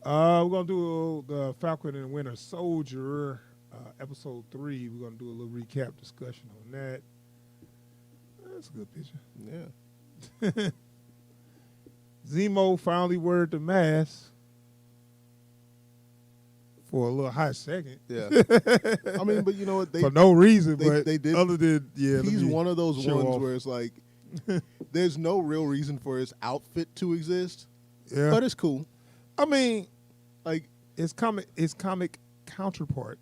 We're gonna do the Falcon and Winter Soldier, episode 3. We're gonna do a little recap discussion on that. That's a good picture. Yeah. Zemo finally worded the mask for a little hot second. Yeah. I mean, but you know what? For no reason, but they did. Other than He's one of those ones off. where it's like, there's no real reason for his outfit to exist. Yeah, But it's cool. I mean, Like, his comic counterpart.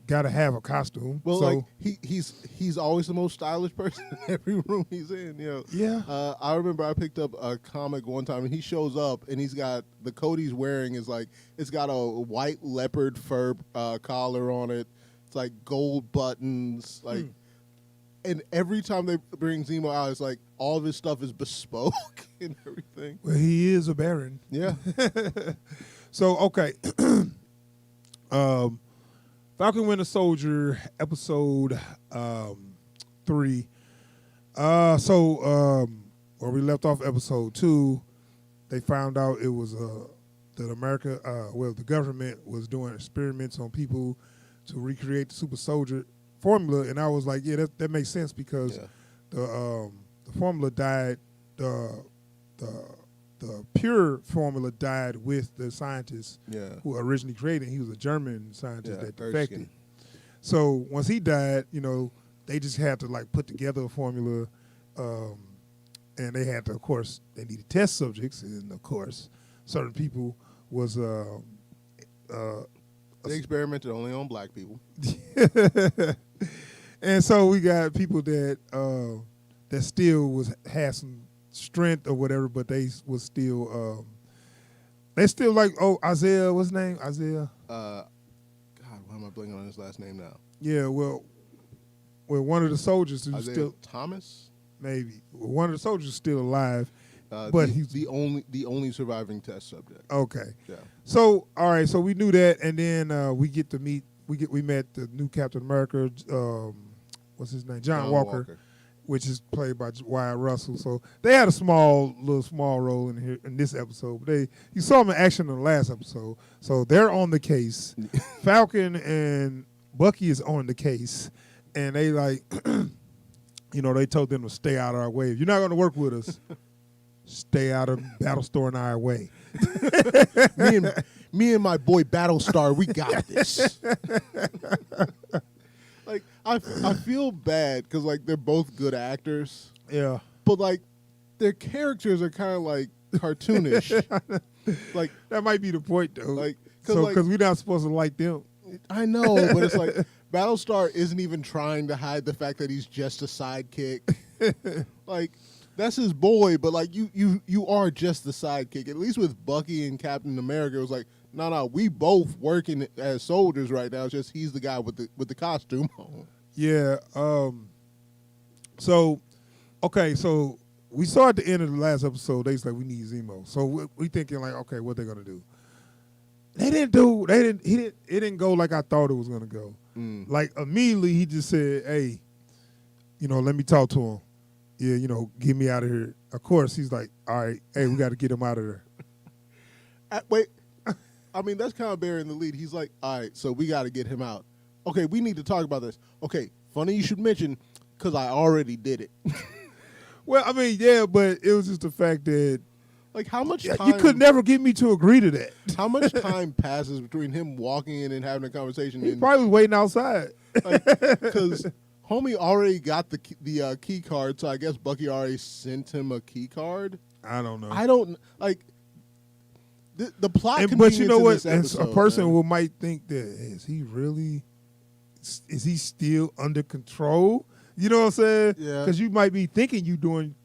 Got to have a costume. well, so, like he's always the most stylish person in every room he's in. Yeah. I remember I picked up a comic one time, and he shows up, and he's got the coat he's wearing is like it's got a white leopard fur collar on it. It's like gold buttons, like. And every time they bring Zemo out, it's like all of his stuff is bespoke and everything. Well, he is a baron. Yeah. So, okay. Falcon Winter Soldier, episode 3. Where we left off episode 2, they found out it was that America, the government was doing experiments on people to recreate the super soldier formula, and I was like, yeah, that makes sense because the formula died, the pure formula died with the scientist who originally created it. He was a German scientist that defected. So once he died, they just had to like put together a formula, and they had to, of course, they needed test subjects, and of course, certain people was they experimented only on black people. And so we got people that still had some strength or whatever, but they was still like Isaiah, what's his name? Isaiah. God, why am I blanking on his last name now? Yeah, well, one of the soldiers who's Isaiah still Thomas. Maybe one of the soldiers is still alive, but he's the only surviving test subject. Okay. Yeah. So all right, so we knew that, and then we met the new Captain America. What's his name? John Walker, which is played by Wyatt Russell. So they had a small role in this episode. But you saw them in action in the last episode. So they're on the case. Falcon and Bucky is on the case, and they like, they told them to stay out of our way. If you're not going to work with us, stay out of Battlestar and our way. me and my boy Battlestar, we got this. Like I feel bad because like they're both good actors. Yeah. But like their characters are kind of like cartoonish. Like that might be the point though. Like because we're not supposed to like them. I know, but it's like Battlestar isn't even trying to hide the fact that he's just a sidekick. Like that's his boy, but like you are just the sidekick. At least with Bucky and Captain America, it was like, no, we both working as soldiers right now. It's just he's the guy with the costume on. Yeah. So we saw at the end of the last episode, they was like, we need Zemo. So we thinking like, okay, what they gonna do? It didn't go like I thought it was gonna go. Like immediately he just said, hey, let me talk to him. Yeah, get me out of here. Of course, he's like, all right, hey, we got to get him out of there. Wait, I mean, that's kind of bearing the lead. He's like, all right, so we got to get him out. Okay, we need to talk about this. Okay, funny you should mention, because I already did it. Well, I mean, yeah, but it was just the fact that, like, how much time... You could never get me to agree to that. How much time passes between him walking in and having a conversation? He's probably waiting outside. Because... Homie already got the key card, so I guess Bucky already sent him a key card. I don't know. I don't like the plot. But you know what? Episode, a person might think that is he still under control? You know what I'm saying? Yeah. Because you might be thinking you doing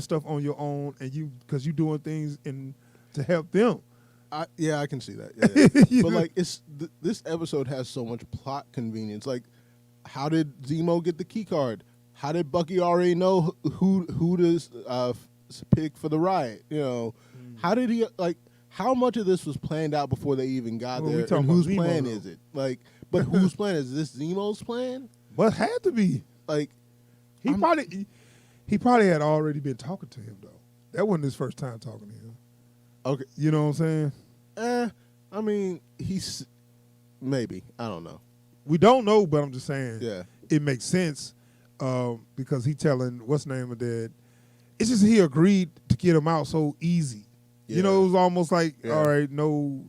stuff on your own, and because you doing things to help them. I can see that. Yeah. But like this episode has so much plot convenience. Like, how did Zemo get the key card? How did Bucky already know who to pick for the riot? How did he like? How much of this was planned out before they even got there? And whose plan is it? Like, but whose plan is this? Zemo's plan? Well, it had to be. Like, he probably had already been talking to him though. That wasn't his first time talking to him. Okay. You know what I'm saying? I mean, he's maybe. I don't know. We don't know, but I'm just saying. Yeah. It makes sense because he telling what's the name of that. It's just he agreed to get him out so easy. Yeah. You know, it was almost like, all right, no,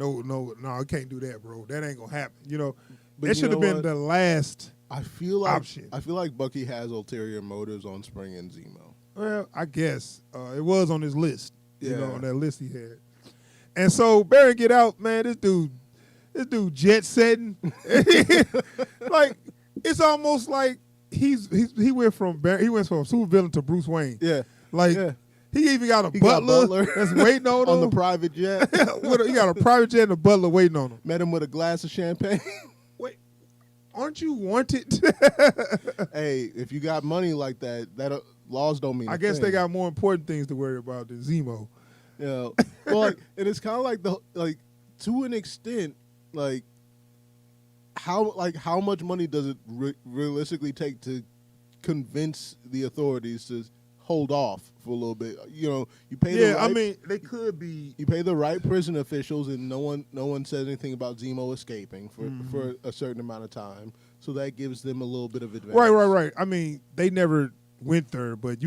I can't do that, bro. That ain't gonna happen. You know, But that should have been the last I feel like option. I feel like Bucky has ulterior motives on Spring and Zemo. Well, I guess it was on his list. You know, Yeah. on that list he had. And so Barry get out, man. This dude jet setting. Like it's almost like he went from super villain to Bruce Wayne. Yeah. Like Yeah. he even got a He got butler, butler that's waiting on him on the private jet. He got a private jet and a butler waiting on him. Met him with a glass of champagne. Wait, aren't you wanted? Hey, if you got money like that, laws don't mean. I guess they got more important things to worry about than Zemo. You know, well, and it's kind of like to an extent, how much money does it realistically take to convince the authorities to hold off for a little bit? You know, you pay. Yeah, the right, I mean they could be. You pay the right prison officials, and no one says anything about Zemo escaping for a certain amount of time, so that gives them a little bit of advantage. Right. I mean they never went there, but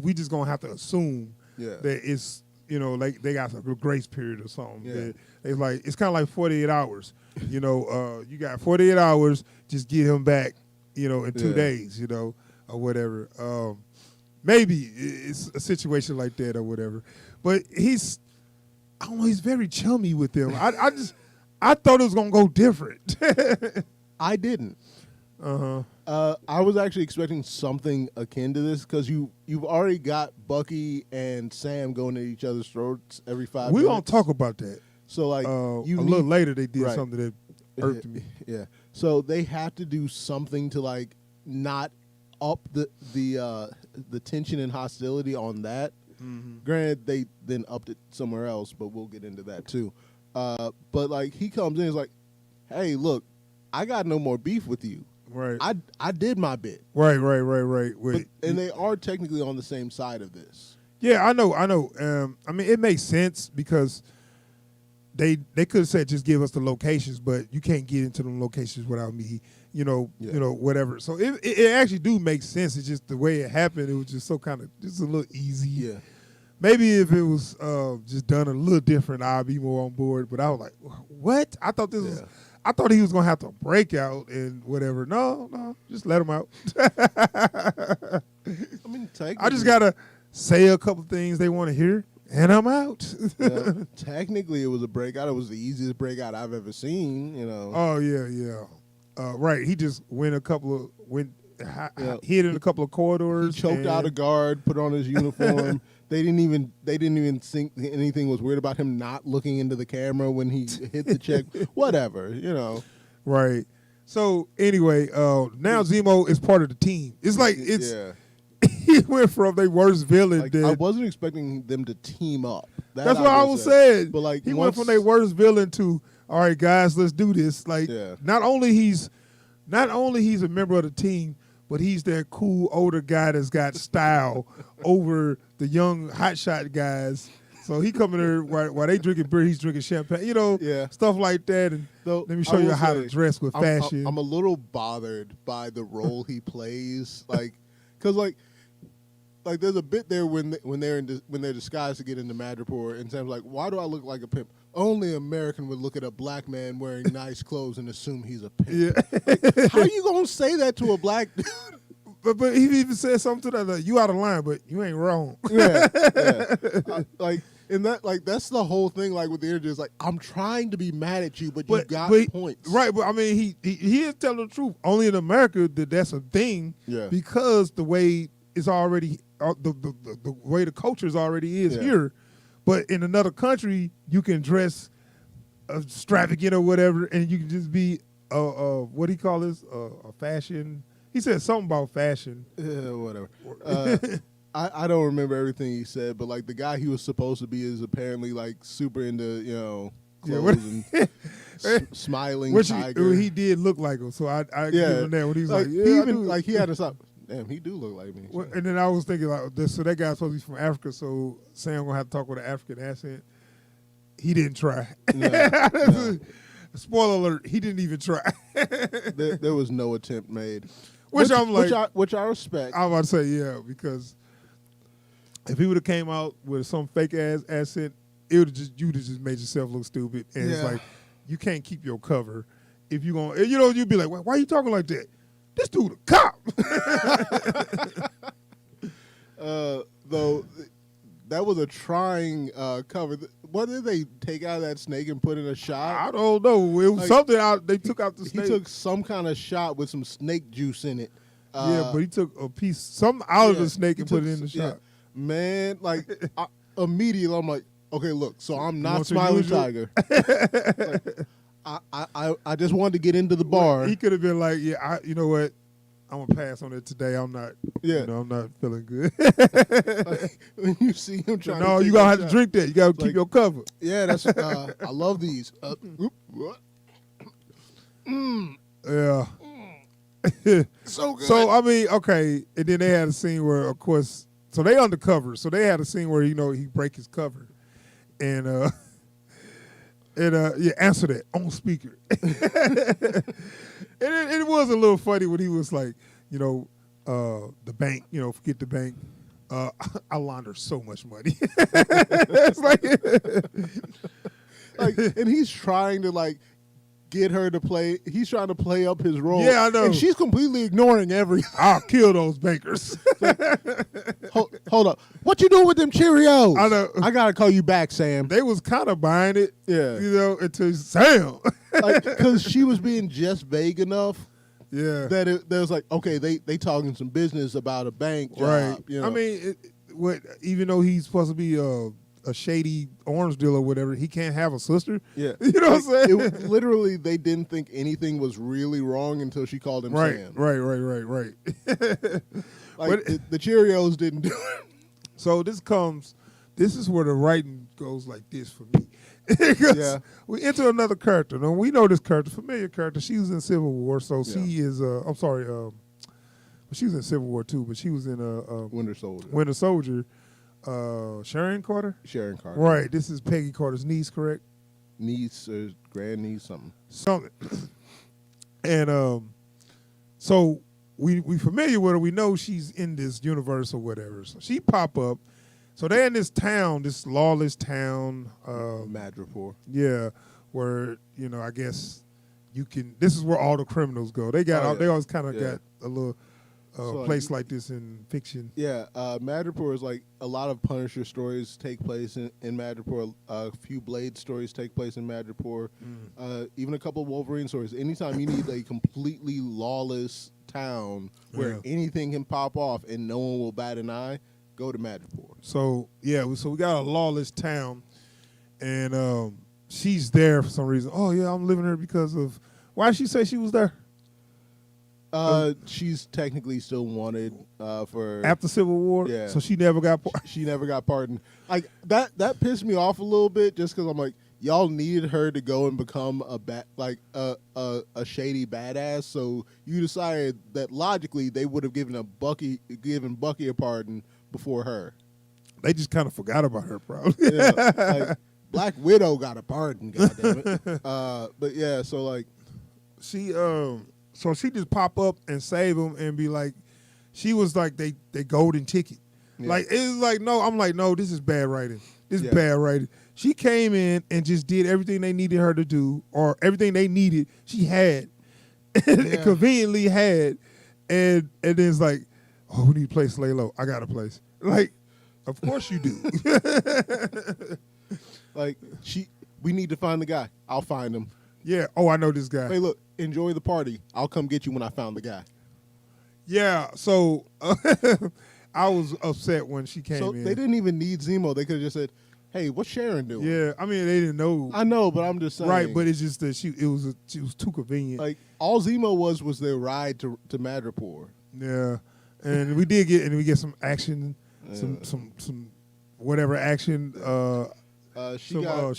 we just gonna have to assume that it's. You know, like they got a grace period or something. Yeah. It's kind of like 48 hours. You know, you got 48 hours. Just get him back. You know, in 2 days. You know, or whatever. Maybe it's a situation like that or whatever. But I don't know. He's very chummy with them. I thought it was gonna go different. I didn't. I was actually expecting something akin to this because you've already got Bucky and Sam going at each other's throats every 5 minutes. We won't talk about that. So like little later they did something that irked me. Yeah. So they have to do something to like not up the tension and hostility on that. Mm-hmm. Granted, they then upped it somewhere else, but we'll get into that too. But like he comes in, he's like, "Hey, look, I got no more beef with you. Right. I did my bit. Right. Wait. And they are technically on the same side of this. Yeah, I know. I mean, it makes sense because they could have said just give us the locations, but you can't get into them locations without me. You know, whatever. So it actually do make sense. It's just the way it happened. It was just so kind of just a little easy. Yeah. Maybe if it was just done a little different, I'd be more on board. But I was like, what? I thought this was. I thought he was gonna have to break out and whatever. No, just let him out. I mean, I just gotta say a couple things they want to hear, and I'm out. Technically, it was a breakout. It was the easiest breakout I've ever seen. You know. Oh yeah. Right. He just hid in a couple of corridors. He choked out a guard, put on his uniform. They didn't even think anything was weird about him not looking into the camera when he hit the check. Whatever, you know. Right. So anyway, now Zemo is part of the team. It's like he went from their worst villain. Like, I wasn't expecting them to team up. That's what I was saying. But like he went from their worst villain to, all right, guys, let's do this. Like not only he's a member of the team, but he's that cool older guy that's got style over the young hotshot guys. So he coming there while they drinking beer, he's drinking champagne, you know, stuff like that. And let me show you how to dress with fashion. I'm a little bothered by the role he plays, because there's a bit there when they're disguised to get into Madripoor, and Sam's like, "Why do I look like a pimp? Only an American would look at a black man wearing nice clothes and assume he's a pimp." Yeah. Like, how you gonna say that to a black dude? But he even said something to that, like, you out of line, but you ain't wrong. Yeah. That's the whole thing. Like with the interview, it's like, I'm trying to be mad at you, but you got points. Right, but I mean, he is telling the truth. Only in America that's a thing. Yeah. Because the way it's already the way the culture is already is here. But in another country, you can dress extravagant or whatever, and you can just be what do you call this? A fashion. He said something about fashion. Whatever. I don't remember everything he said, but like the guy he was supposed to be is apparently like super into clothes and smiling which tiger. He did look like him, so I give him that when he's like he had to stop. Damn, he do look like me. Well, and then I was thinking like, so that guy's supposed to be from Africa, so Sam gonna have to talk with an African accent. He didn't try. No. Spoiler alert: he didn't even try. there was no attempt made. Which I'm like, which I respect. I was about to say yeah, because if he would have came out with some fake ass accent, it would you'd have just made yourself look stupid. And it's like you can't keep your cover if you gonna, you'd be like, why are you talking like that? This dude a cop. Though that was a trying cover. What did they take out of that snake and put in a shot? I don't know. It was something out. They took out the snake. He took some kind of shot with some snake juice in it. Yeah, but he took a piece, something out of the snake and put it in the shot. Man, like immediately I'm like, okay, look. So I'm not Smiling Tiger. Like, I just wanted to get into the bar. He could have been like, yeah, you know what? I'm gonna pass on it today. I'm not. Yeah, I'm not feeling good. Like, when you see him trying, no, you gotta have to drink that. You gotta keep your cover. Yeah, that's. I love these. Yeah. So good. So I mean, okay, and then they had a scene where, of course, so they undercover. So they had a scene where he break his cover, and answer that on speaker. And it was a little funny when he was like, the bank, forget the bank. I launder so much money. It's like, and he's trying to get her to play. He's trying to play up his role. Yeah, I know. And she's completely ignoring everything. I'll kill those bankers. Hold up. What you doing with them Cheerios? I know. I gotta call you back, Sam. They was kind of buying it. Yeah. Until Sam. Because she was being just vague enough. Yeah. That it was like, okay, they talking some business about a bank job. Right. I mean, even though he's supposed to be a shady orange dealer or whatever, he can't have a sister. Yeah. You know what I'm saying? Literally, they didn't think anything was really wrong until she called him Sam. Right. The Cheerios didn't do it. So this is where the writing goes like this for me. We enter another character. Now, we know this character, familiar character. She was in Civil War, so she is, I'm sorry, she was in Civil War too, but she was in Winter Soldier. Winter Soldier. Sharon Carter? Sharon Carter. Right. This is Peggy Carter's niece, correct? Niece or grandniece, something. Something. And so we familiar with her. We know she's in this universe or whatever. So she pop up. So they're in this town, this lawless town. Madripoor. Yeah, where, I guess this is where all the criminals go. They always kind of got a little place like this in fiction. Yeah, Madripoor is like a lot of Punisher stories take place in Madripoor. A few Blade stories take place in Madripoor. Even a couple of Wolverine stories. Anytime you need a completely lawless town where anything can pop off and no one will bat an eye, go to Madripoor. So we got a lawless town, and she's there for some reason. Oh yeah, I'm living here because of. Why did she say she was there? She's technically still wanted for after Civil War. Yeah, so she never got. She never got pardoned. Like that pissed me off a little bit, just because I'm like, y'all needed her to go and become a shady badass. So you decided that logically they would have given Bucky a pardon before her. They just kind of forgot about her, probably. Yeah, Black Widow got a pardon, goddammit. But yeah, so she so she just pop up and save him and be like, she was like they golden ticket. Yeah. It's like no, I'm like no, this is bad writing. This is bad writing. She came in and just did everything they needed her to do, or everything they needed she had, conveniently had, and then it's like, oh, we need a place to lay low. I got a place. Of course you do. We need to find the guy. I'll find him. Yeah. Oh, I know this guy. Hey, look, enjoy the party. I'll come get you when I found the guy. Yeah. So I was upset when she came in. So they didn't even need Zemo. They could have just said, "Hey, what's Sharon doing?" Yeah. I mean, they didn't know. I know, but I'm just saying. Right, but it's just that she was too convenient. All Zemo was their ride to Madripoor. Yeah, and we get some action, some whatever action. She some got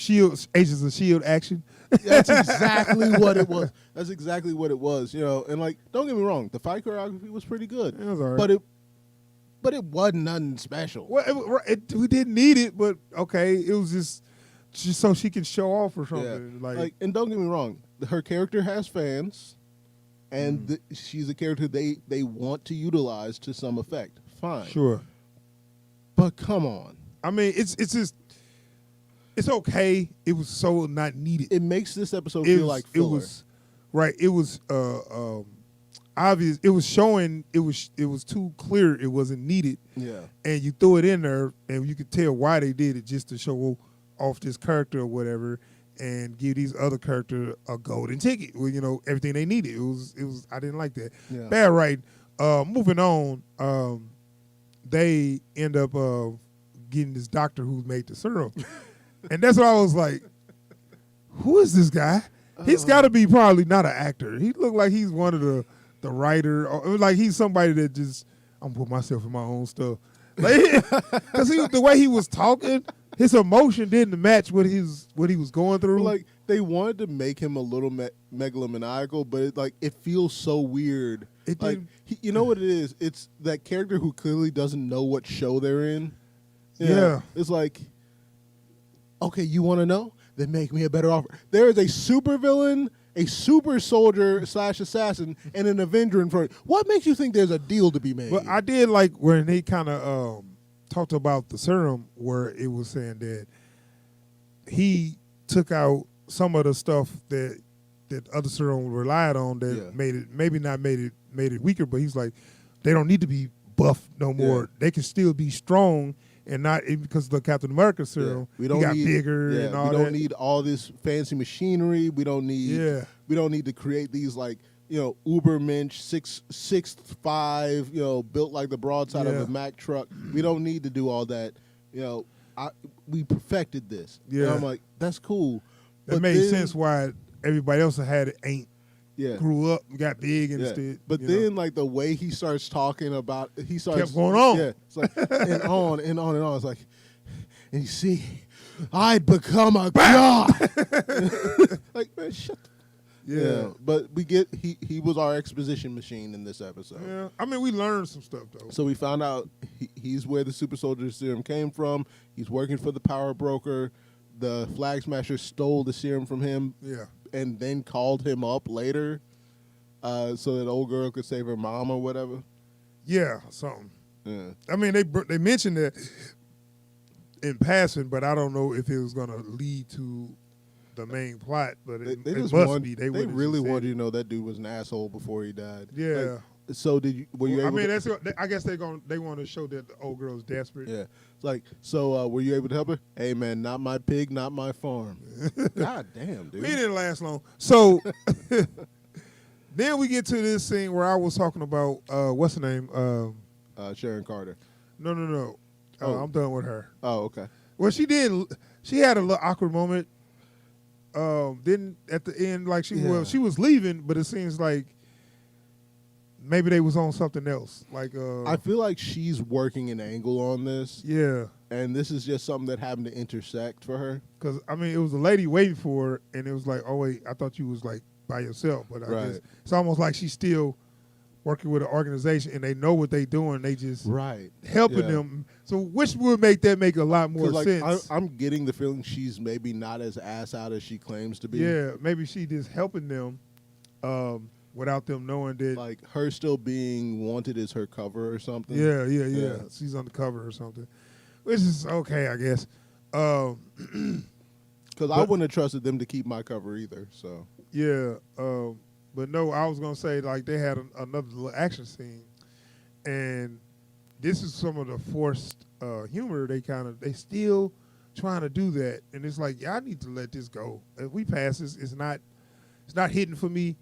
Agents of Shield action. That's exactly what it was. That's exactly what it was. You know, and like, don't get me wrong, the fight choreography was pretty good. It was all right. But it wasn't nothing special. Well, we didn't need it, but okay, it was just so she can show off or something. Yeah. And don't get me wrong, her character has fans, and she's a character they want to utilize to some effect. Fine, sure, but come on. I mean, it's just it's okay. It was so not needed. It makes this episode feel like filler. It was right. It was obvious. It was showing. It was too clear. It wasn't needed. Yeah, and you threw it in there, and you could tell why they did it, just to show off this character or whatever, and give these other characters a golden ticket with everything they needed. It was. I didn't like that. Yeah. Bad right. Moving on. They end up getting this doctor who made the serum, and that's why I was like, "Who is this guy? He's got to be probably not an actor. He looked like he's one of the writer, or like he's somebody that just I'm gonna put myself in my own stuff, because the way he was talking, his emotion didn't match what he was going through. Like they wanted to make him a little megalomaniacal, but it feels so weird. It like you know what it is? It's that character who clearly doesn't know what show they're in. Yeah. It's like, okay, you want to know? Then make me a better offer. There is a super villain, a super soldier / assassin, and an Avenger in front. What makes you think there's a deal to be made? But I did like when they kind of talked about the serum, where it was saying that he took out some of the stuff that other serum relied on that made it weaker. But he's like, they don't need to be buff no more. Yeah. They can still be strong. And not because of the Captain America serum, we don't got need, bigger and all that. We don't need all this fancy machinery. We don't need. We don't need to create these Ubermensch 6'5", built like the broadside of a Mack truck. We don't need to do all that. We perfected this. Yeah, and I'm like, that's cool. It made sense why everybody else that had it ain't. Yeah. Grew up, got big instead. But then, the way he starts talking about, kept going on. Yeah, it's like and on and on and on. It's like, and you see, I'd become a god. Like, man, shut. But we get he was our exposition machine in this episode. Yeah, I mean, we learned some stuff though. So we found out he's where the super soldier serum came from. He's working for the power broker. The Flag Smasher stole the serum from him. Yeah. And then called him up later so that old girl could save her mom or whatever. Yeah, something. Yeah. I mean, they mentioned that in passing, but I don't know if it was going to lead to the main plot. But it must be. They really wanted you to know that dude was an asshole before he died. Yeah. So were you able? I mean, I guess they want to show that the old girl's desperate. Yeah. It's like, so were you able to help her? Hey man, not my pig, not my farm. God damn, dude. He didn't last long. So then we get to this scene where I was talking about what's her name? Sharon Carter. No. I'm done with her. Oh, okay. Well, she had a little awkward moment. Then at the end, she was leaving, but it seems like maybe they was on something else. I feel like she's working an angle on this. Yeah. And this is just something that happened to intersect for her. Because, I mean, it was a lady waiting for her, and it was like, oh, wait, I thought you was, by yourself. But I guess it's almost like she's still working with an organization, and they know what they're doing. They just helping them. So which would make a lot more sense. I'm getting the feeling she's maybe not as ass out as she claims to be. Yeah, maybe she just helping them. Without them knowing that, her still being wanted is her cover or something. Yeah. She's on the cover or something, which is okay, I guess. Because I wouldn't have trusted them to keep my cover either. So yeah, but no, I was gonna say they had another little action scene, and this is some of the forced humor. They still trying to do that, and it's like, I need to let this go. If we pass this, it's not hitting for me.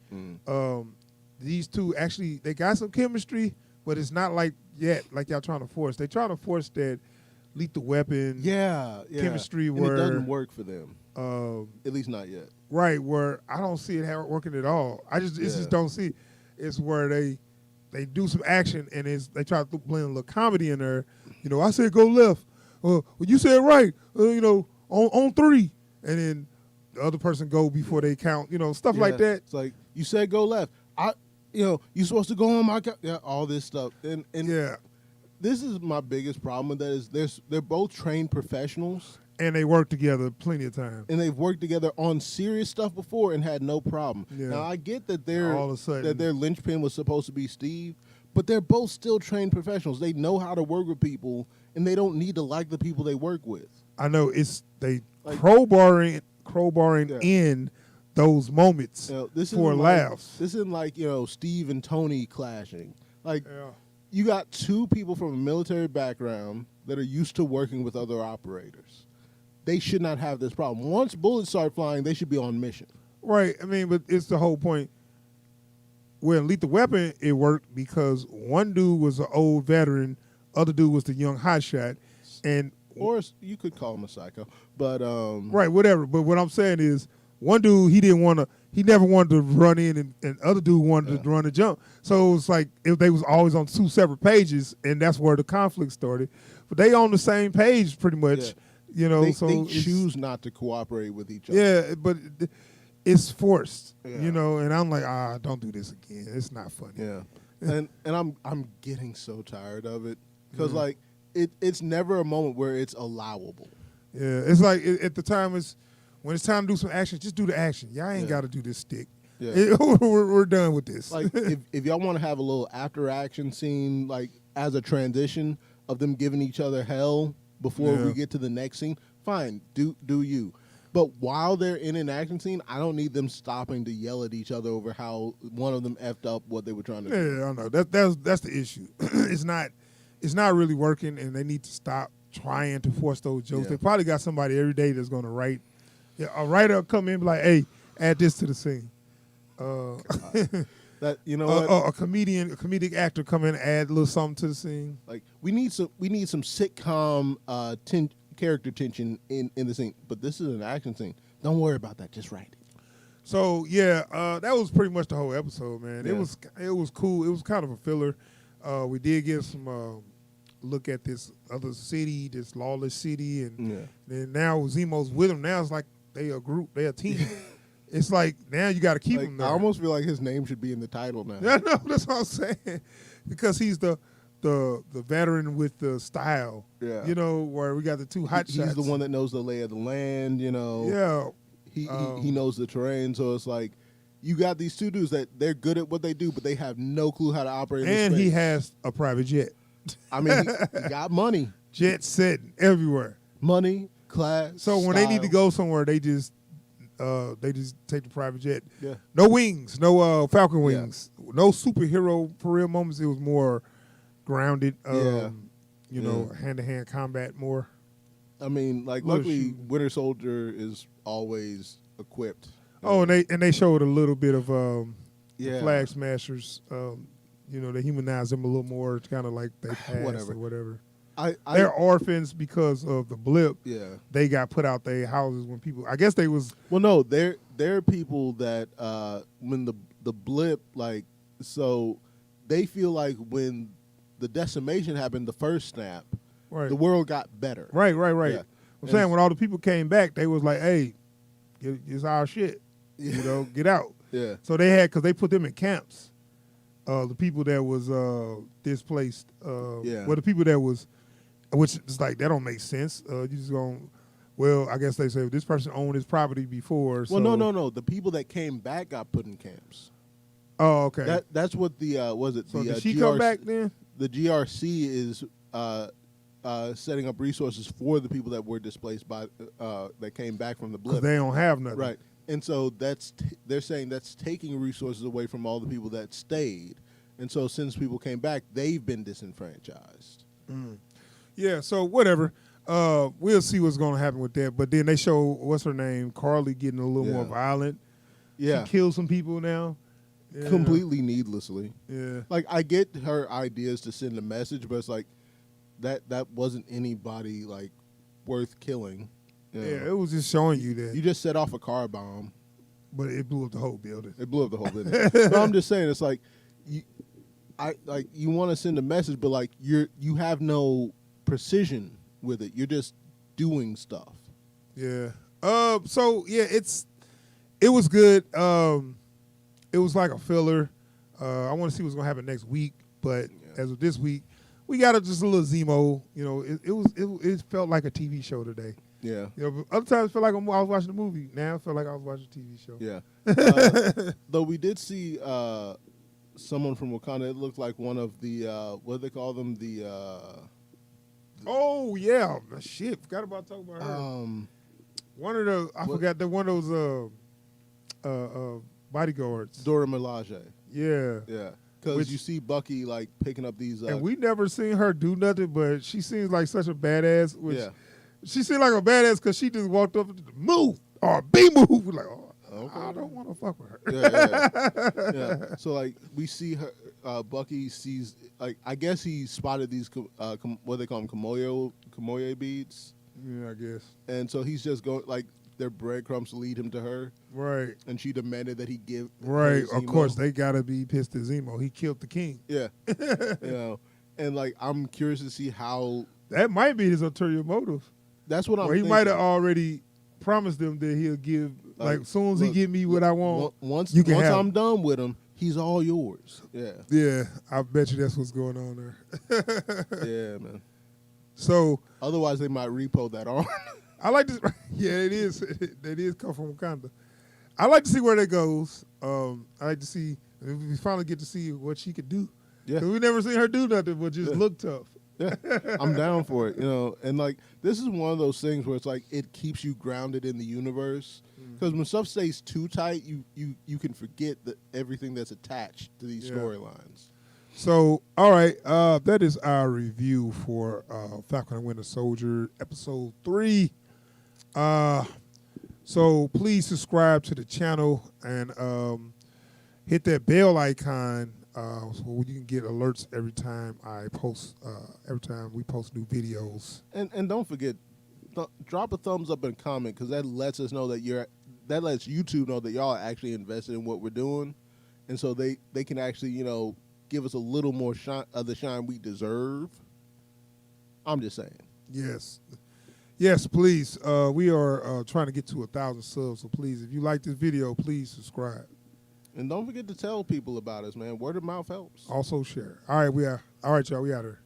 These two actually, they got some chemistry, but it's not like y'all trying to force. They trying to force that lethal weapon chemistry and where it doesn't work for them. At least not yet. Right, where I don't see it working at all. I just don't see it. It's where they do some action and they try to blend a little comedy in there. I said go left. Well, you said right. on 3, and then the other person go before they count. Stuff like that. It's like you said, go left. You're supposed to go on my all this stuff, and Yeah, this is my biggest problem with that is they're both trained professionals. and they work together plenty of times. And they've worked together on serious stuff before and had no problem. Yeah. Now I get that All of a sudden, that their linchpin was supposed to be Steve, but they're both still trained professionals. They know how to work with people, and they don't need to like the people they work with. I know they crowbarring in those moments This for isn't laughs. This isn't like Steve and Tony clashing. Like you got two people from a military background that are used to working with other operators. They should not have this problem. Once bullets start flying, they should be on mission. Right. I mean, but it's the whole point. Where Lethal Weapon, it worked because one dude was an old veteran, other dude was the young hotshot, and or you could call him a psycho, but right, whatever. But what I'm saying is, one dude he never wanted to run in, and other dude wanted to run and jump. So it was like they was always on 2 separate pages, and that's where the conflict started. But they on the same page pretty much. They they choose not to cooperate with each other. Yeah, but it's forced, and I'm like, don't do this again. It's not funny. Yeah, and I'm getting so tired of it because like it's never a moment where it's allowable. Yeah, it's like at the time when it's time to do some action, just do the action. Y'all ain't got to do this stick. Yeah. We're done with this. Like if y'all want to have a little after action scene, like as a transition of them giving each other hell before we get to the next scene, fine, do you. But while they're in an action scene, I don't need them stopping to yell at each other over how one of them effed up what they were trying to do. Yeah, I know. That's the issue. It's not really working, and they need to stop trying to force those jokes. Yeah. They probably got somebody every day that's going to write. Yeah, a writer will come in and be like, hey, add this to the scene. That what? A comedic actor come in and add a little something to the scene. Like we need some sitcom character tension in the scene, but this is an action scene. Don't worry about that. Just write it. So that was pretty much the whole episode, man. Yeah. It was cool. It was kind of a filler. We did get some look at this other city, this lawless city, and then now Zemo's with them. Now it's like they a group, they a team. It's like now you got to keep him there. I almost feel like his name should be in the title now. Yeah, no, that's what I'm saying, because he's the veteran with the style. Yeah, where we got the two hot shots. He's the one that knows the lay of the land. Yeah, he knows the terrain. So it's like you got these two dudes that they're good at what they do, but they have no clue how to operate. And in he has a private jet. I mean, he got money. Jet setting everywhere. Money, class. So when style. they need to go somewhere, they just take the private jet. Yeah. No wings, no Falcon wings, no superhero for real moments. It was more grounded. Hand-to-hand combat more. I mean, like luckily, Winter Soldier is always equipped. Oh, and they showed a little bit of the Flag Smashers. They humanize them a little more. It's kind of like they passed or whatever. They're orphans because of the blip. Yeah, they got put out their houses when people. I guess they was. Well, no, they're people that when the blip so they feel like when the decimation happened, the first snap, the world got better. Right. Yeah. I'm saying when all the people came back, they was like, "Hey, it's our shit. Get out." Yeah. So they had because they put them in camps. The people that was displaced. The people that was, which is like that don't make sense. You just going, well, I guess they say this person owned his property before. Well, no. The people that came back got put in camps. Oh, okay. That's what the was it? So the did she come back then? The GRC is setting up resources for the people that were displaced by that came back from the blip. They don't have nothing, right? And so they're saying that's taking resources away from all the people that stayed. And so since people came back, they've been disenfranchised. Mm. Yeah, so whatever. We'll see what's going to happen with that. But then they show, what's her name, Carly getting a little more violent. Yeah. She killed some people now. Yeah. Completely needlessly. Yeah. Like, I get her ideas to send a message, but it's like, that wasn't anybody, like, worth killing. Yeah, it was just showing you that. You just set off a car bomb. But it blew up the whole building. It blew up the whole building. But I'm just saying, it's like, you want to send a message, but like you have no precision with it. You're just doing stuff. Yeah. So yeah, it was good. It was like a filler. I want to see what's gonna happen next week, but as of this week, we got just a little Zemo. You know, it felt like a TV show today. Yeah. You know, other times it felt like I was watching a movie. Now it felt like I was watching a TV show. Yeah. Though we did see someone from Wakanda. It looked like one of the what do they call them? Oh yeah, shit! Forgot about talking about her. One of the forgot that one of those bodyguards. Dora Milaje. Yeah. Yeah. Because you see Bucky like picking up these. And we never seen her do nothing, but she seems like such a badass. Yeah. She seemed like a badass because she just walked up and move or be moved. We're like, oh, okay. I don't want to fuck with her. Yeah. Yeah. So like we see her. Bucky sees like I guess he spotted these what they call them Kamoye beads. Yeah, I guess. And so he's just going like their breadcrumbs to lead him to her. Right. And she demanded that he give. Right. Of course, they gotta be pissed at Zemo. He killed the king. Yeah. You know, and like I'm curious to see how that might be his ulterior motive. That's what I'm. He might have already promised them that he'll give. Like, as soon as he give me what I want, once once I'm done with him, he's all yours. Yeah. Yeah, I bet you that's what's going on there. Yeah, man. So otherwise, they might repo that arm. I like this. Yeah, it is. It is come from Wakanda. I like to see where that goes. I like to see if we finally get to see what she could do. Yeah, we never seen her do nothing but just look tough. Yeah, I'm down for it. You know, and like this is one of those things where it's like it keeps you grounded in the universe. Because when stuff stays too tight, you can forget everything that's attached to these storylines. So, all right, that is our review for Falcon and Winter Soldier, Episode 3. So please subscribe to the channel and hit that bell icon so you can get alerts every time every time we post new videos. And don't forget, drop a thumbs up and comment because that lets us know that lets YouTube know that y'all are actually invested in what we're doing, and so they can actually give us a little more of the shine we deserve. I'm just saying. Yes, please. We are trying to get to 1,000 subs, so please, if you like this video, please subscribe. And don't forget to tell people about us, man. Word of mouth helps. Also share. All right, y'all. We out here.